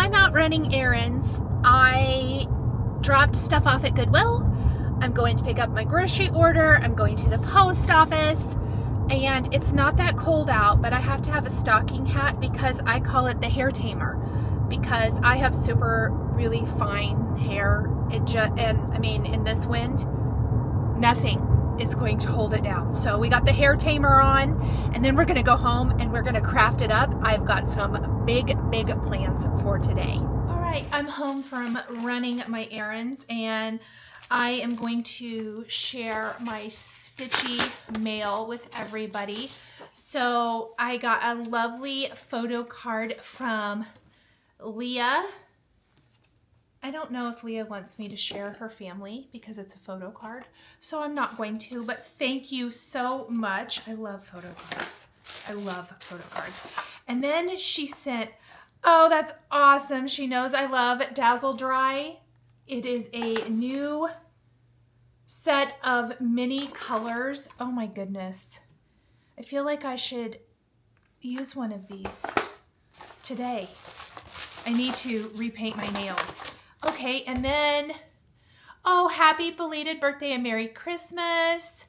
I'm out running errands. I dropped stuff off at Goodwill. I'm going to pick up my grocery order. I'm going to the post office. And it's not that cold out, but I have to have a stocking hat because I call it the hair tamer. Because I have really fine hair. And I mean, in this wind, nothing is going to hold it down. So we got the hair tamer on, and then we're gonna go home and we're gonna craft it up. I've got some big plans for today. All right, I'm home from running my errands, and I am going to share my Stitchy mail with everybody. So I got a lovely photo card from Leah. I don't know if Leah wants me to share her family because it's a photo card, so I'm not going to, but thank you so much. I love photo cards. I love photo cards. And then she sent, oh, that's awesome. She knows I love Dazzle Dry. It is a new set of mini colors. Oh my goodness. I feel like I should use one of these today. I need to repaint my nails. Okay, and then, oh, happy belated birthday and Merry Christmas.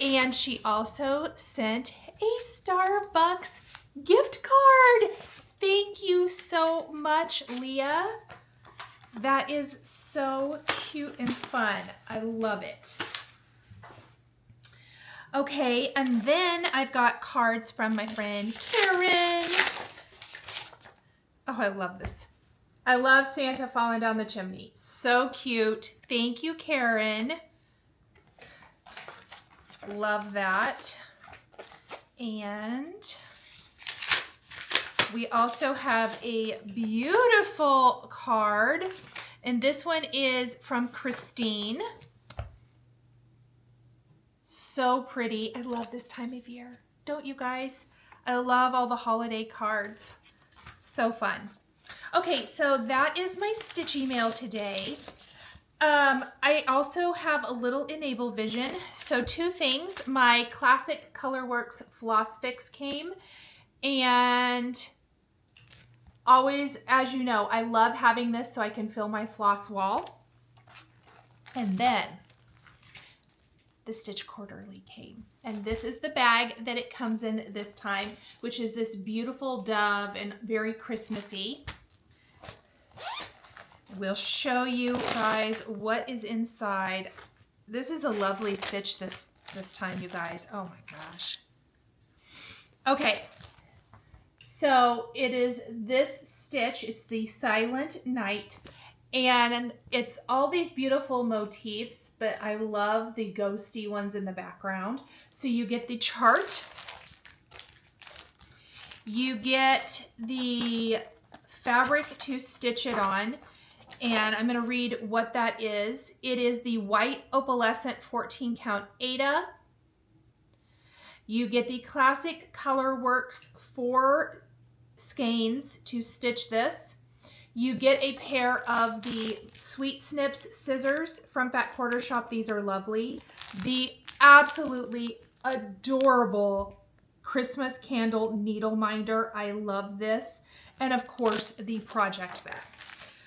And she also sent a Starbucks gift card. Thank you so much, Leah. That is so cute and fun. I love it. Okay, and then I've got cards from my friend Karen. Oh, I love this. I love Santa falling down the chimney. So cute. Thank you, Karen. Love that. And we also have a beautiful card. And this one is from Christine. So pretty. I love this time of year. Don't you guys? I love all the holiday cards. So fun. Okay, so that is my Stitchy mail today. I also have a little Enable Vision. So two things. My classic Colorworks Floss Fix came. And always, as you know, I love having this so I can fill my floss wall. And then the Stitch Quarterly came. And this is the bag that it comes in this time, which is this beautiful dove and very Christmassy. We'll show you guys what is inside. This is a lovely stitch this time, you guys. Oh my gosh. Okay, so it is this stitch. It's the Silent Night, and it's all these beautiful motifs, but I love the ghosty ones in the background. So you get the chart. You get the fabric to stitch it on. And I'm going to read what that is. It is the white opalescent 14 count Aida. You get the classic Colorworks 4 skeins to stitch this. You get a pair of the Sweet Snips scissors from Fat Quarter Shop. These are lovely. The absolutely adorable Christmas candle needle minder. I love this. And of course, the project bag.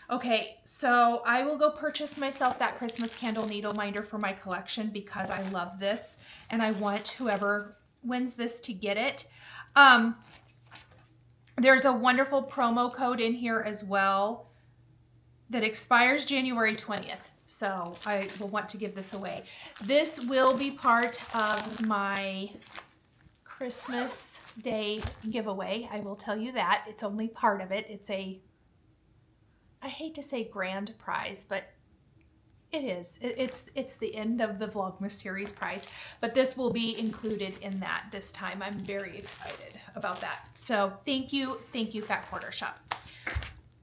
Okay, so I will go purchase myself that Christmas candle needle minder for my collection because I love this and I want whoever wins this to get it. There's a wonderful promo code in here as well that expires January 20th. So I will want to give this away. This will be part of my Christmas Day giveaway. I will tell you that. It's only part of it. It's a, I hate to say grand prize, but it is. It's the end of the Vlogmas series prize, but this will be included in that this time. I'm very excited about that. So thank you, Fat Quarter Shop.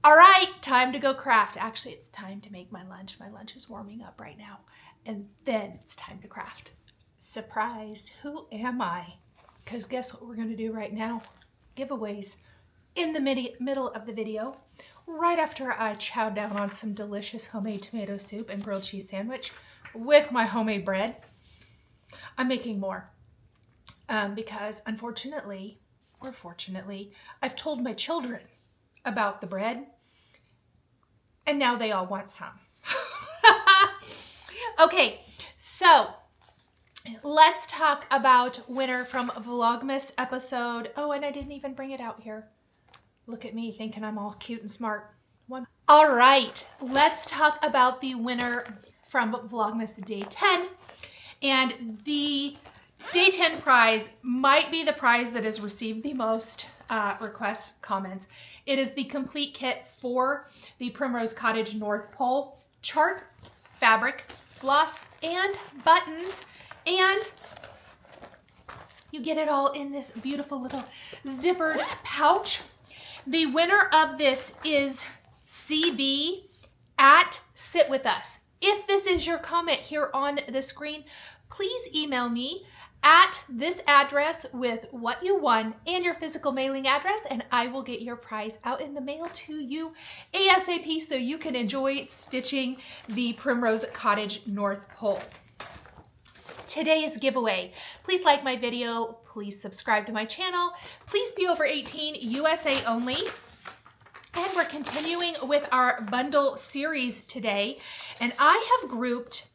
All right, time to go craft. Actually, it's time to make my lunch. My lunch is warming up right now, and then it's time to craft. Surprise, who am I? Because guess what we're gonna do right now? Giveaways in the middle of the video. Right after I chow down on some delicious homemade tomato soup and grilled cheese sandwich with my homemade bread, I'm making more because unfortunately, or fortunately, I've told my children about the bread and now they all want some. Okay, so let's talk about winner from Vlogmas episode. Oh, and I didn't even bring it out here. Look at me thinking I'm all cute and smart. All right, let's talk about the winner from Vlogmas Day 10. And the Day 10 prize might be the prize that has received the most requests, comments. It is the complete kit for the Primrose Cottage North Pole chart, fabric, floss, and buttons. And you get it all in this beautiful little zippered pouch. The winner of this is CB at Sit With Us. If this is your comment here on the screen, please email me at this address with what you won and your physical mailing address, and I will get your prize out in the mail to you ASAP so you can enjoy stitching the Primrose Cottage North Pole. Today's giveaway. Please like my video, please subscribe to my channel, please be over 18, USA only. And we're continuing with our bundle series today, and I have grouped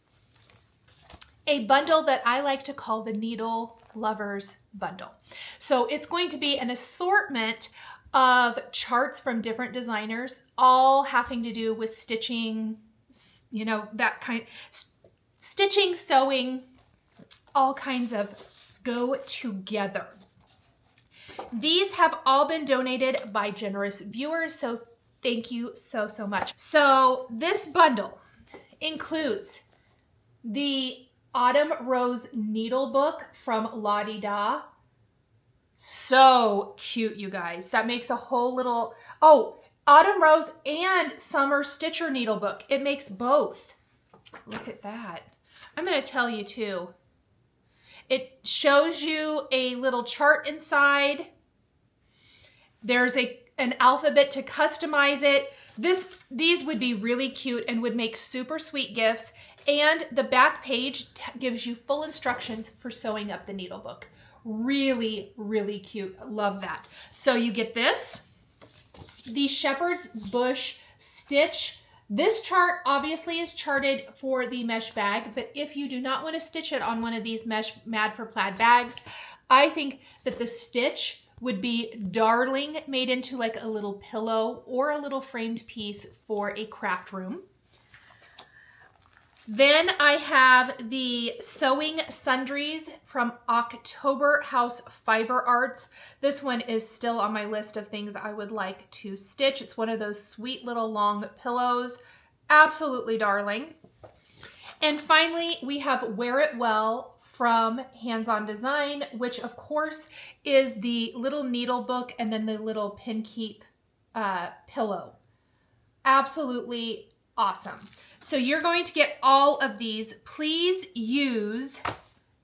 a bundle that I like to call the Needle Lovers Bundle. So it's going to be an assortment of charts from different designers, all having to do with stitching, you know, that kind, stitching, sewing, all kinds of go together. These have all been donated by generous viewers, so thank you so, so much. So this bundle includes the Autumn Rose Needle Book from La-Di-Da. So cute, you guys. That makes a whole little, oh, Autumn Rose and Summer Stitcher Needle Book. It makes both. Look at that. I'm going to tell you too. It shows you a little chart inside. There's an alphabet to customize it. These would be really cute and would make super sweet gifts. And the back page gives you full instructions for sewing up the needle book. Really, really cute. Love that. So you get this, the Shepherd's Bush Stitch. This chart obviously is charted for the mesh bag, but if you do not want to stitch it on one of these mesh Mad for Plaid bags, I think that the stitch would be darling, made into like a little pillow or a little framed piece for a craft room. Then I have the Sewing Sundries from October House Fiber Arts. This one is still on my list of things I would like to stitch. It's one of those sweet little long pillows. Absolutely darling. And finally, we have Wear It Well from Hands On Design, which of course is the little needle book and then the little pin keep pillow. Absolutely awesome. So you're going to get all of these. Please use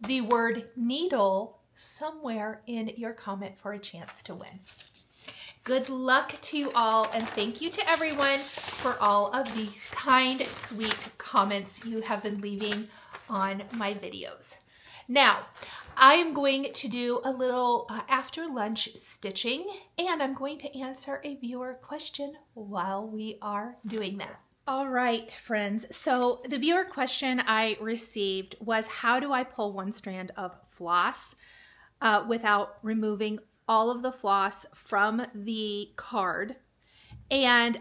the word needle somewhere in your comment for a chance to win. Good luck to you all, and thank you to everyone for all of the kind, sweet comments you have been leaving on my videos. Now, I am going to do a little after lunch stitching, and I'm going to answer a viewer question while we are doing that. All right, friends. So the viewer question I received was, how do I pull one strand of floss without removing all of the floss from the card? And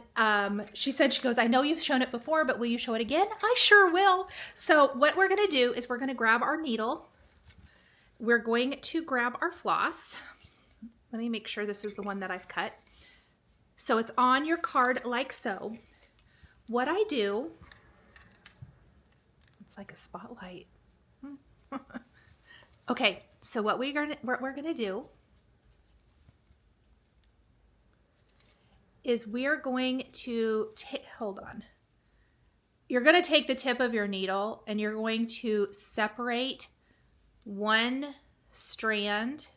she said, she goes, I know you've shown it before, but will you show it again? I sure will. So what we're going to do is we're going to grab our needle. We're going to grab our floss. Let me make sure this is the one that I've cut. So it's on your card like so. What I do, it's like a spotlight. Okay, so what we're gonna do is we're going to hold on. You're gonna take the tip of your needle and you're going to separate one strand.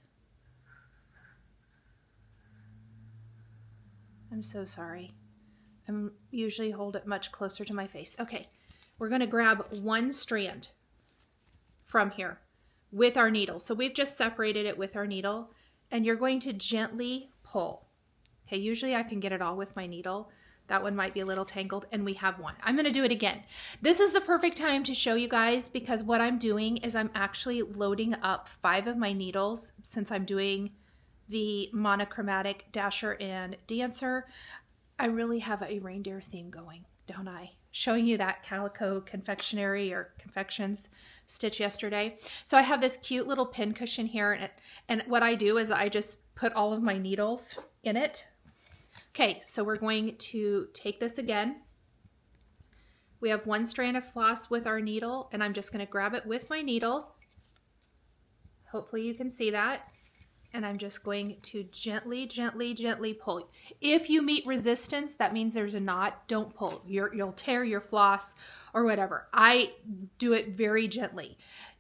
I'm so sorry. I usually hold it much closer to my face. Okay, we're going to grab one strand from here with our needle. So we've just separated it with our needle, and you're going to gently pull. Okay, usually I can get it all with my needle. That one might be a little tangled, and we have one. I'm going to do it again. This is the perfect time to show you guys, because what I'm doing is I'm actually loading up 5 of my needles since I'm doing the monochromatic Dasher and Dancer. I really have a reindeer theme going, don't I? Showing you that calico confectionery or confections stitch yesterday. So I have this cute little pin cushion here, and what I do is I just put all of my needles in it. Okay, so we're going to take this again. We have 1 strand of floss with our needle, and I'm just going to grab it with my needle. Hopefully you can see that. And I'm just going to gently, gently, gently pull. If you meet resistance, that means there's a knot. Don't pull. You'll tear your floss or whatever. I do it very gently.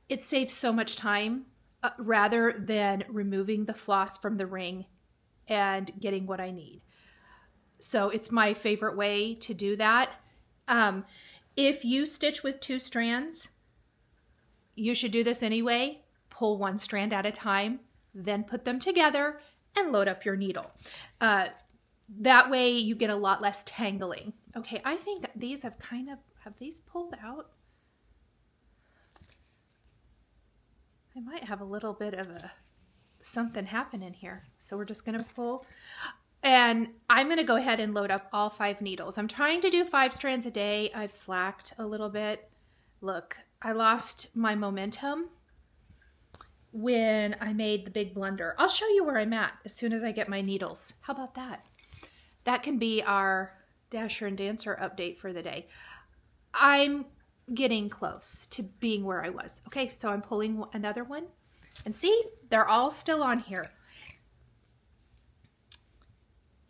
It saves so much time rather than removing the floss from the ring and getting what I need. So it's my favorite way to do that. If you stitch with 2 strands, you should do this anyway. Pull 1 strand at a time, then put them together and load up your needle. That way you get a lot less tangling. Okay, I think these have have these pulled out? I might have a little bit of something happening here. So we're just gonna pull, and I'm gonna go ahead and load up all 5 needles. I'm trying to do 5 strands a day. I've slacked a little bit. Look, I lost my momentum when I made the big blunder. I'll show you where I'm at as soon as I get my needles. How about that? That can be our Dasher and Dancer update for the day. I'm getting close to being where I was. Okay, so I'm pulling another one. And see, they're all still on here.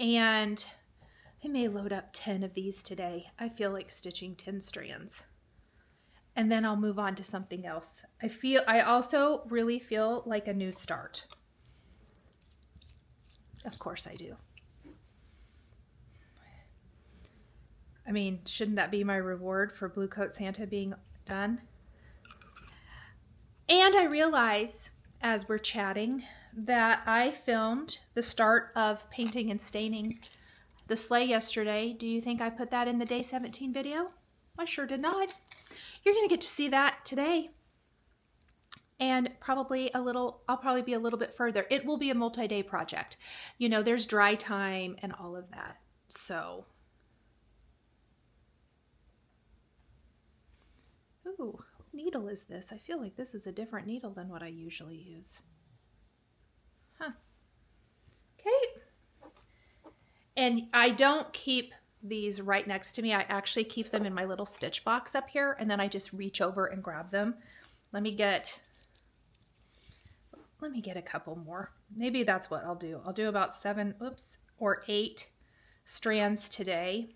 And I may load up 10 of these today. I feel like stitching 10 strands. And then I'll move on to something else. I also really feel like a new start. Of course I do. I mean, shouldn't that be my reward for Blue Coat Santa being done? And I realize as we're chatting that I filmed the start of painting and staining the sleigh yesterday. Do you think I put that in the day 17 video? I sure did not. You're going to get to see that today. And I'll probably be a little bit further. It will be a multi-day project. You know, there's dry time and all of that. So, ooh, what needle is this? I feel like this is a different needle than what I usually use. Huh. Okay. And I don't keep these right next to me. I actually keep them in my little stitch box up here, and then I just reach over and grab them. Let me get a couple more. Maybe that's what I'll do. I'll do about 7 or 8 strands today,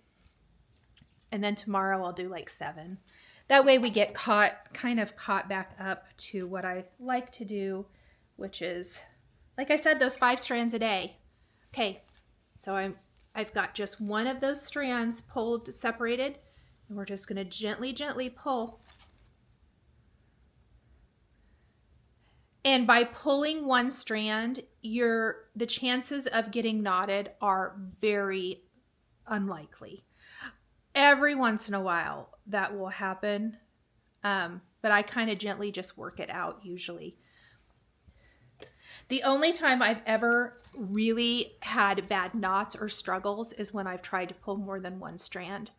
and then tomorrow I'll do like 7. That way we get kind of caught back up to what I like to do, which is, like I said, those 5 strands a day. Okay, so I've got just 1 of those strands separated, and we're just going to gently, gently pull. And by pulling 1 strand, the chances of getting knotted are very unlikely. Every once in a while that will happen, but I kind of gently just work it out usually. The only time I've ever really had bad knots or struggles is when I've tried to pull more than 1 strand.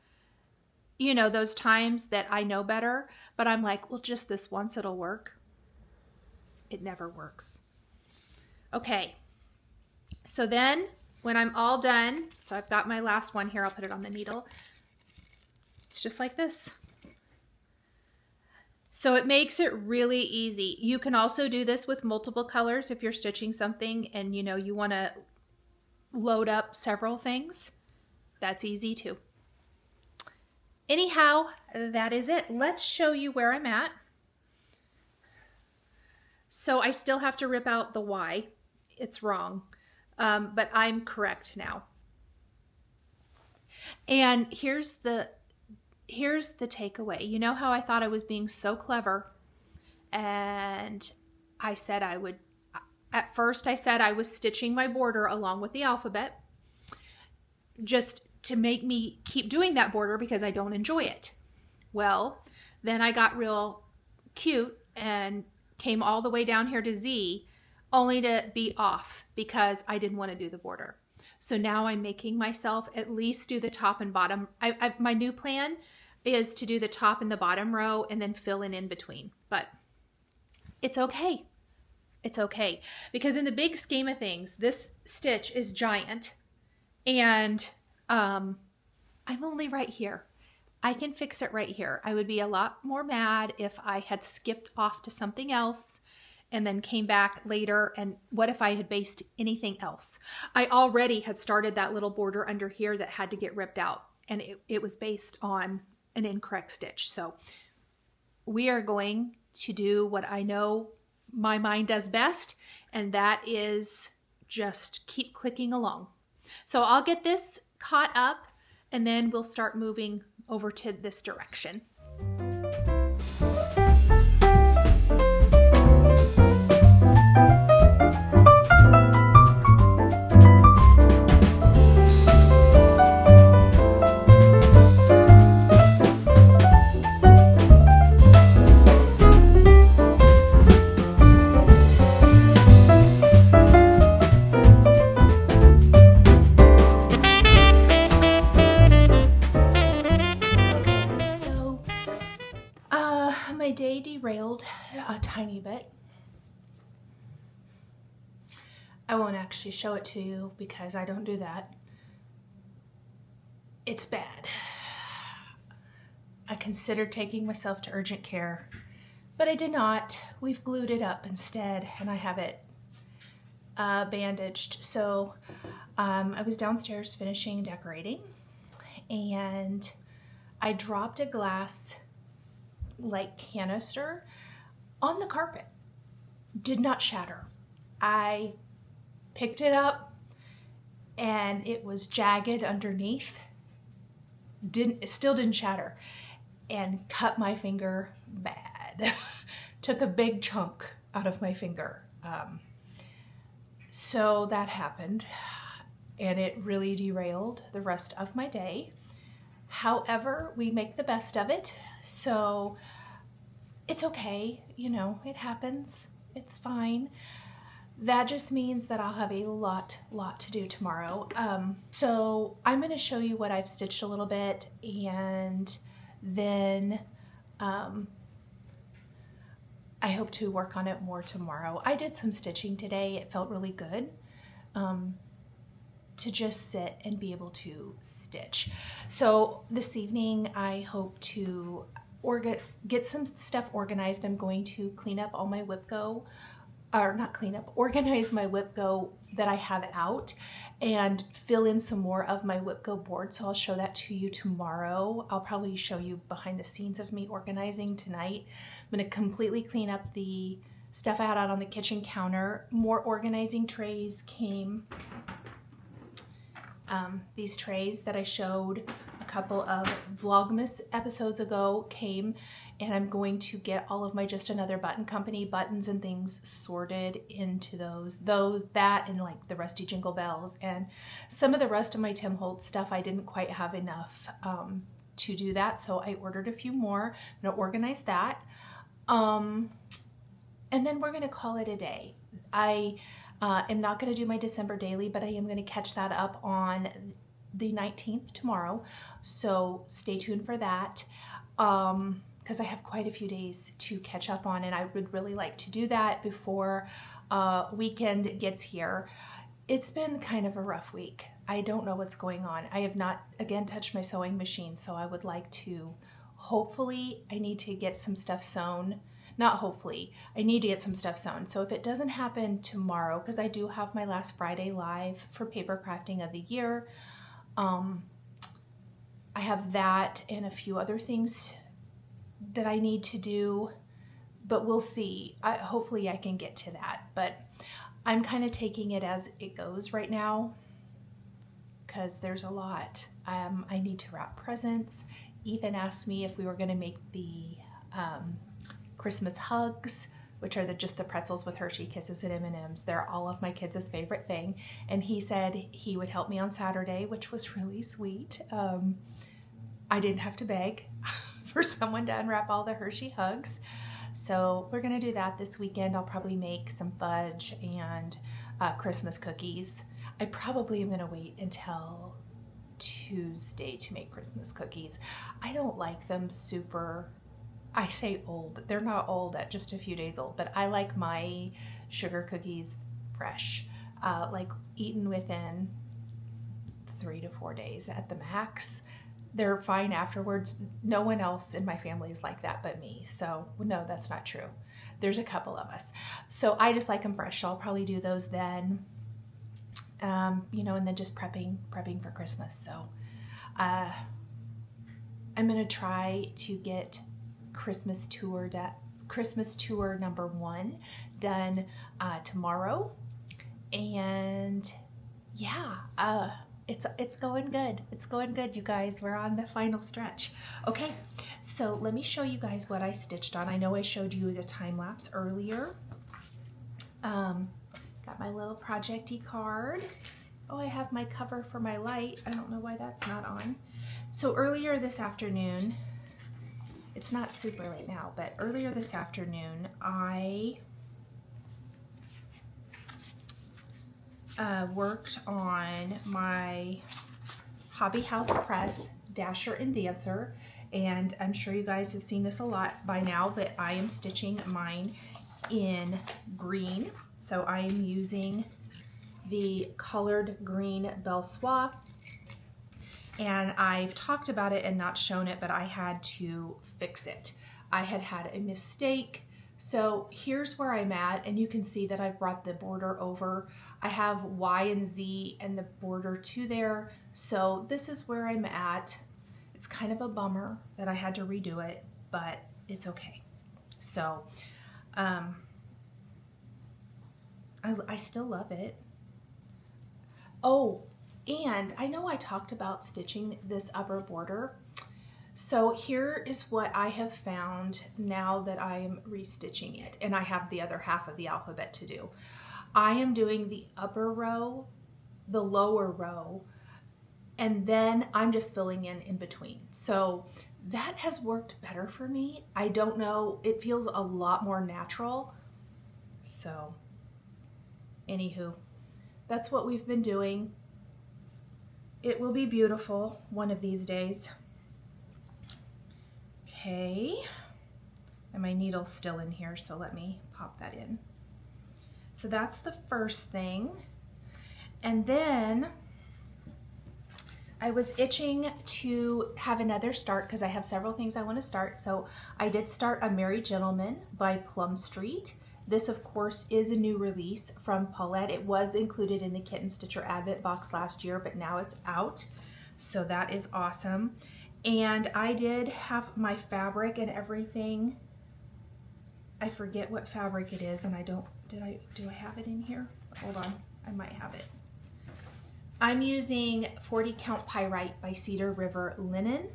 You know, those times that I know better, but I'm like, well, just this once it'll work. It never works. Okay, so then when I'm all done, so I've got my last one here, I'll put it on the needle. It's just like this. So it makes it really easy. You can also do this with multiple colors if you're stitching something and you know you want to load up several things. That's easy too. Anyhow, that is it. Let's show you where I'm at. So I still have to rip out the Y. It's wrong, but I'm correct now. And here's the takeaway. You know how I thought I was being so clever, and I said at first I said I was stitching my border along with the alphabet, just to make me keep doing that border because I don't enjoy it. Well, then I got real cute and came all the way down here to Z, only to be off because I didn't want to do the border. So now I'm making myself at least do the top and bottom. My new plan is to do the top and the bottom row and then fill in between. But it's okay. It's okay. Because in the big scheme of things, this stitch is giant. And I'm only right here. I can fix it right here. I would be a lot more mad if I had skipped off to something else and then came back later. And what if I had based anything else? I already had started that little border under here that had to get ripped out. And it was based on an incorrect stitch. So we are going to do what I know my mind does best. And that is just keep clicking along. So I'll get this caught up and then we'll start moving over to this direction. My day derailed a tiny bit. I won't actually show it to you because I don't do that. It's bad. I considered taking myself to urgent care, but I did not. We've glued it up instead, and I have it bandaged. So I was downstairs finishing decorating, and I dropped a glass like canister on the carpet. Did not shatter. I picked it up and it was jagged underneath. Still didn't shatter, and cut my finger bad. Took a big chunk out of my finger. So that happened, and it really derailed the rest of my day. However, we make the best of it. So it's okay, you know, it happens. It's fine. That just means that I'll have a lot to do tomorrow. So I'm going to show you what I've stitched a little bit, and then I hope to work on it more tomorrow. I did some stitching today. It felt really good to just sit and be able to stitch. So this evening I hope to get some stuff organized. I'm going to clean up all my WIPGO, or not clean up, organize my WIPGO that I have out and fill in some more of my WIPGO board. So I'll show that to you tomorrow. I'll probably show you behind the scenes of me organizing tonight. I'm going to completely clean up the stuff I had out on the kitchen counter. More organizing trays came. These trays that I showed a couple of Vlogmas episodes ago came, and I'm going to get all of my Just Another Button Company buttons and things sorted into that and like the Rusty Jingle Bells, and some of the rest of my Tim Holtz stuff I didn't quite have enough to do that, so I ordered a few more. I'm going to organize that, and then we're going to call it a day. I am not going to do my December daily, but I am going to catch that up on the 19th tomorrow. So stay tuned for that, because I have quite a few days to catch up on, and I would really like to do that before weekend gets here. It's been kind of a rough week. I don't know what's going on. I have not, again, touched my sewing machine, so I would like to, hopefully, I need to get some stuff sewn. Not hopefully, I need to get some stuff sewn. So if it doesn't happen tomorrow, because I do have my last Friday live for paper crafting of the year, I have that and a few other things that I need to do, but we'll see. Hopefully I can get to that, but I'm kind of taking it as it goes right now because there's a lot. I need to wrap presents. Ethan asked me if we were going to make the Christmas hugs which are just the pretzels with Hershey Kisses and M&Ms. They're all of my kids' favorite thing. And he said he would help me on Saturday, which was really sweet. I didn't have to beg for someone to unwrap all the Hershey Hugs. So we're gonna do that this weekend. I'll probably make some fudge and Christmas cookies. I probably am gonna wait until Tuesday to make Christmas cookies. I don't like them super, I say old, they're not old at just a few days old, but I like my sugar cookies fresh, like eaten within 3 to 4 days at the max. They're fine afterwards. No one else in my family is like that but me. So no, that's not true. There's a couple of us. So I just like them fresh. So I'll probably do those then, you know, and then just prepping for Christmas. So I'm gonna try to get Christmas tour number 1 done tomorrow. And yeah, it's going good. It's going good, you guys. We're on the final stretch. Okay, so let me show you guys what I stitched on. I know I showed you the time lapse earlier. Got my little project-y card. Oh, I have my cover for my light. I don't know why that's not on. So earlier this afternoon, it's not super late now, but earlier this afternoon, I worked on my Hobby House Press Dasher and Dancer, and I'm sure you guys have seen this a lot by now, but I am stitching mine in green. So I am using the colored green Belle Soie, and I've talked about it and not shown it, but I had to fix it. I had a mistake. So here's where I'm at, and you can see that I've brought the border over. I have Y and Z and the border to there. So this is where I'm at. It's kind of a bummer that I had to redo it, but it's okay. So I still love it. Oh, and I know I talked about stitching this upper border. So here is what I have found now that I am restitching it, and I have the other half of the alphabet to do. I am doing the upper row, the lower row, and then I'm just filling in between. So that has worked better for me. I don't know, it feels a lot more natural. So anywho, that's what we've been doing. It will be beautiful one of these days. Okay, and my needle's still in here, so let me pop that in. So that's the first thing. And then I was itching to have another start because I have several things I want to start. So I did start A Merry Gentleman by Plum Street. This, of course, is a new release from Paulette. It was included in the Kitten Stitcher Advent box last year, but now it's out. So that is awesome. And I did have my fabric and everything. I forget what fabric it is, and I don't, do I have it in here? Hold on, I might have it. I'm using 40 count pyrite by Cedar River linen,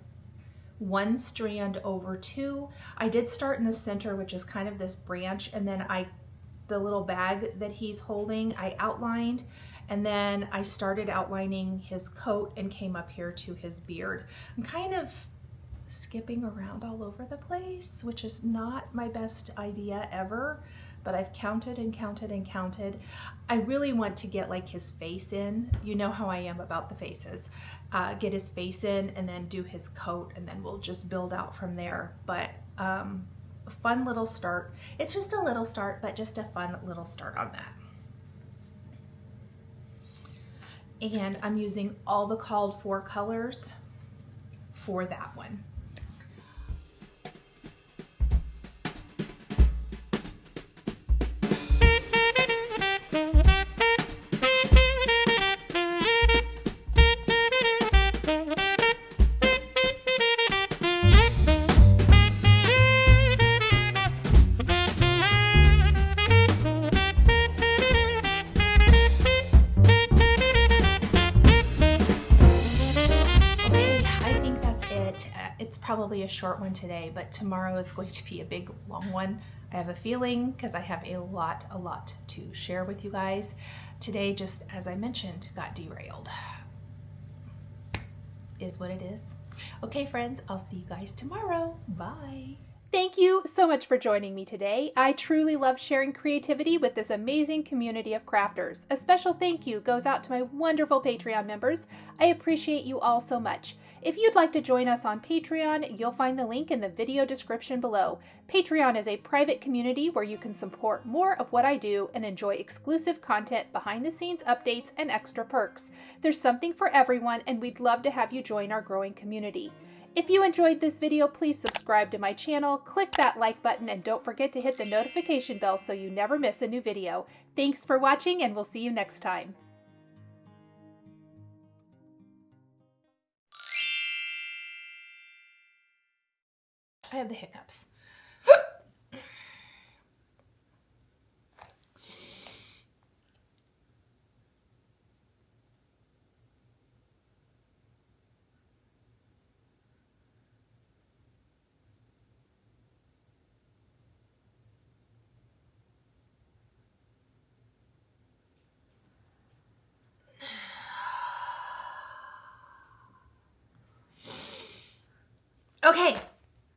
1 strand over 2. I did start in the center, which is kind of this branch, and then the little bag that he's holding, I outlined, and then I started outlining his coat and came up here to his beard. I'm kind of skipping around all over the place, which is not my best idea ever, but I've counted and counted and counted. I really want to get like his face in. You know how I am about the faces. Get his face in and then do his coat, and then we'll just build out from there. But a fun little start. It's just a little start, but just a fun little start on that. And I'm using all the called for colors for that one. Probably a short one today, but tomorrow is going to be a big long one. I have a feeling because I have a lot to share with you guys. Today, just as I mentioned, got derailed. Is what it is. Okay, friends, I'll see you guys tomorrow. Bye. Thank you so much for joining me today. I truly love sharing creativity with this amazing community of crafters. A special thank you goes out to my wonderful Patreon members. I appreciate you all so much. If you'd like to join us on Patreon, you'll find the link in the video description below. Patreon is a private community where you can support more of what I do and enjoy exclusive content, behind the scenes updates, and extra perks. There's something for everyone, and we'd love to have you join our growing community. If you enjoyed this video, please subscribe to my channel, click that like button, and don't forget to hit the notification bell so you never miss a new video. Thanks for watching, and we'll see you next time. I have the hiccups. Okay.